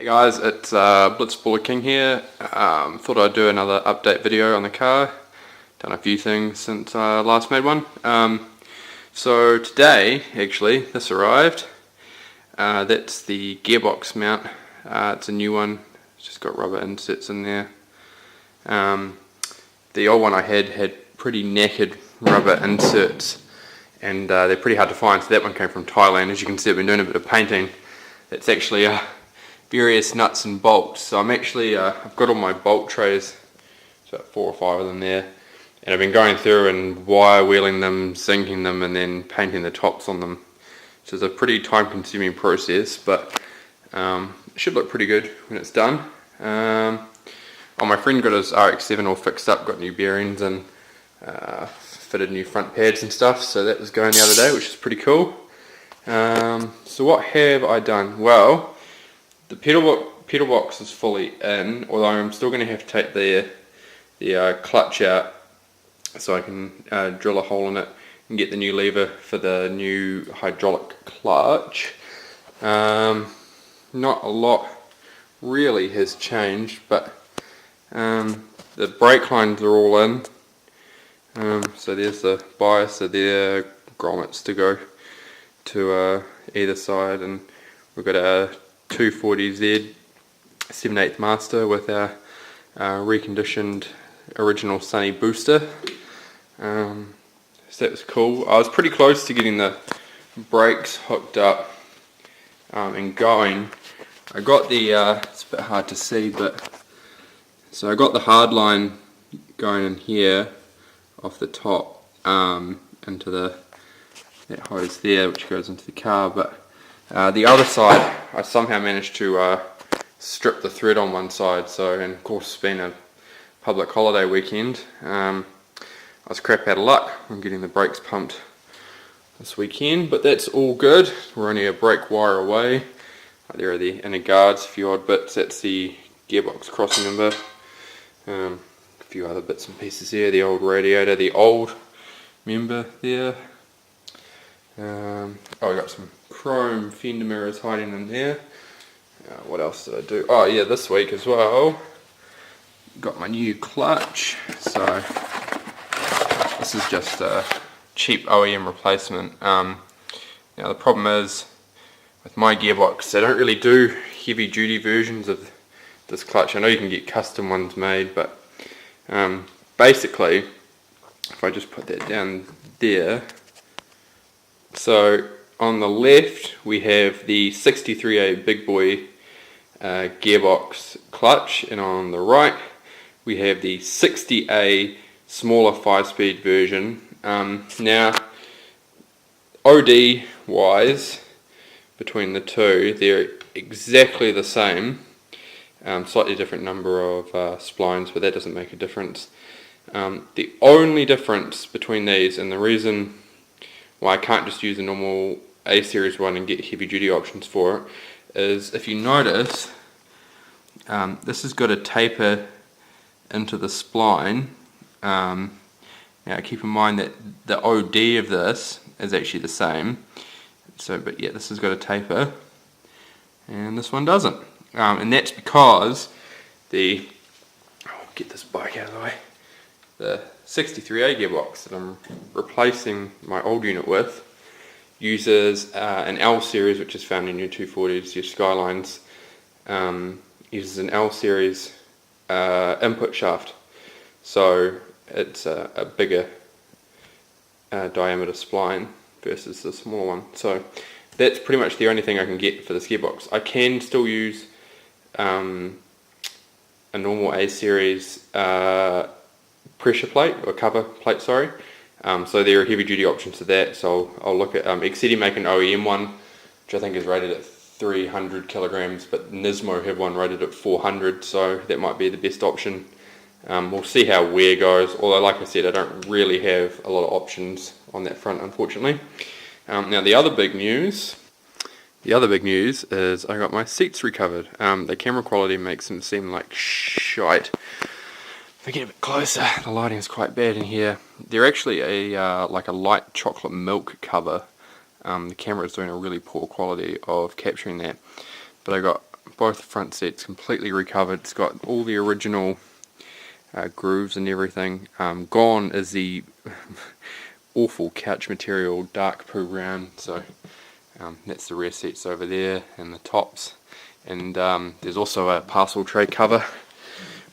Hey guys, it's Blitzballer King here. Thought I'd do another update video on the car. Done a few things since I last made one. So today, actually, this arrived. That's the gearbox mount. It's a new one. It's just got rubber inserts in there. The old one I had pretty knackered rubber inserts, and they're pretty hard to find. So that one came from Thailand. As you can see, I've been doing a bit of painting. It's actually various nuts and bolts. So I'm actually, I've got all my bolt trays, so 4 or 5 of them there, and I've been going through and wire wheeling them, sinking them, and then painting the tops on them. So it's a pretty time consuming process, but it should look pretty good when it's done. My friend got his RX-7 all fixed up, got new bearings and fitted new front pads and stuff, so that was going the other day, which is pretty cool. So what have I done? Well, the pedal box is fully in, although I'm still going to have to take the clutch out so I can drill a hole in it and get the new lever for the new hydraulic clutch. Not a lot really has changed, but the brake lines are all in. So there's the bias, there, grommets to go to either side, and we've got a 240Z 7/8 master with our reconditioned original Sunny booster. So that was cool. I was pretty close to getting the brakes hooked up and going. I got the, it's a bit hard to see, but so I got the hard line going in here off the top into that hose there, which goes into the car, but the other side I somehow managed to strip the thread on one side. So, and of course it's been a public holiday weekend, I was crap out of luck on getting the brakes pumped this weekend, but that's all good. We're only a brake wire away. There are the inner guards, a few odd bits. That's the gearbox crossing member, a few other bits and pieces here, the old radiator, the old member there. I got some chrome fender mirrors hiding in there. What else did I do? Oh yeah, this week as well, got my new clutch. So this is just a cheap OEM replacement. Now the problem is with my gearbox, they don't really do heavy duty versions of this clutch. I know you can get custom ones made, but basically if I just put that down there, so on the left we have the 63A big boy gearbox clutch, and on the right we have the 60A smaller 5-speed version. Now OD wise between the two, they're exactly the same, slightly different number of splines, but that doesn't make a difference. The only difference between these, and the reason why I can't just use a normal A series one and get heavy duty options for it, is if you notice, this has got a taper into the spline. Now keep in mind that the OD of this is actually the same, so but yeah, this has got a taper and this one doesn't, and that's because I'll get this bike out of the way, the 63A gearbox that I'm replacing my old unit with uses an L series, which is found in your 240s, your Skylines, uses an L series input shaft, so it's a bigger diameter spline versus the smaller one. So that's pretty much the only thing I can get for this gearbox. I can still use a normal A series pressure plate, or cover plate, sorry. So there are heavy duty options to that, so I'll look at Excedi make an OEM one which I think is rated at 300 kilograms, but Nismo have one rated at 400, so that might be the best option. We'll see how wear goes, although like I said, I don't really have a lot of options on that front, unfortunately. Now the other big news is I got my seats recovered. The camera quality makes them seem like shite. If I get a bit closer, the lighting is quite bad in here. They're actually a like a light chocolate milk cover. The camera is doing a really poor quality of capturing that. But I got both front seats completely recovered. It's got all the original grooves and everything. Gone is the awful couch material, dark poo brown. So that's the rear seats over there and the tops. And there's also a parcel tray cover,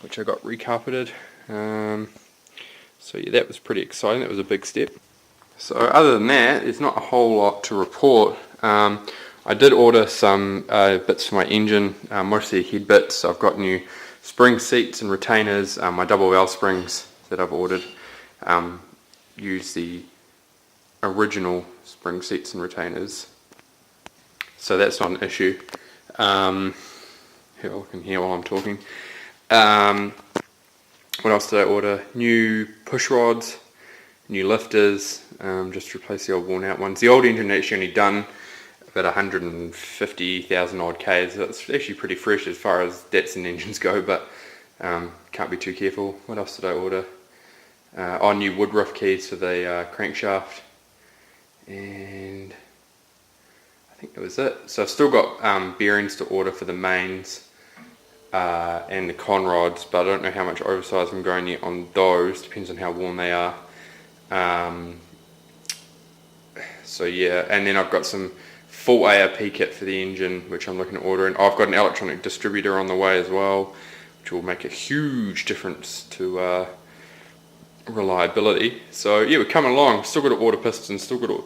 which I got recarpeted. So yeah, that was pretty exciting. That was a big step. So other than that, there's not a whole lot to report. I did order some bits for my engine, mostly head bits. I've got new spring seats and retainers. My double valve springs that I've ordered use the original spring seats and retainers, so that's not an issue. Here, I can hear while I'm talking. What else did I order? New push rods, new lifters, just replace the old worn out ones. The old engine actually only done about 150,000 odd Ks. So it's actually pretty fresh as far as Datsun engines go, but can't be too careful. What else did I order? New woodruff keys for the crankshaft, and I think that was it. So I've still got bearings to order for the mains and the con rods, but I don't know how much oversize I'm going yet on those. Depends on how worn they are. So yeah, and then I've got some full ARP kit for the engine, which I'm looking at ordering. I've got an electronic distributor on the way as well, which will make a huge difference to reliability. So yeah, we're coming along. Still got to order pistons, still got to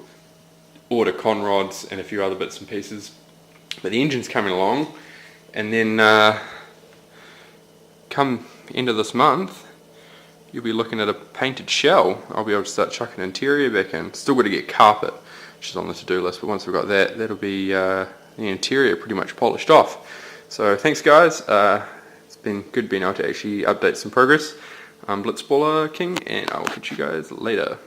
order con rods and a few other bits and pieces, but the engine's coming along. And then come end of this month, you'll be looking at a painted shell. I'll be able to start chucking interior back in. Still got to get carpet, which is on the to-do list, but once we've got that, that'll be the interior pretty much polished off. So thanks guys, it's been good being able to actually update some progress. I'm Blitzballer King, and I will catch you guys later.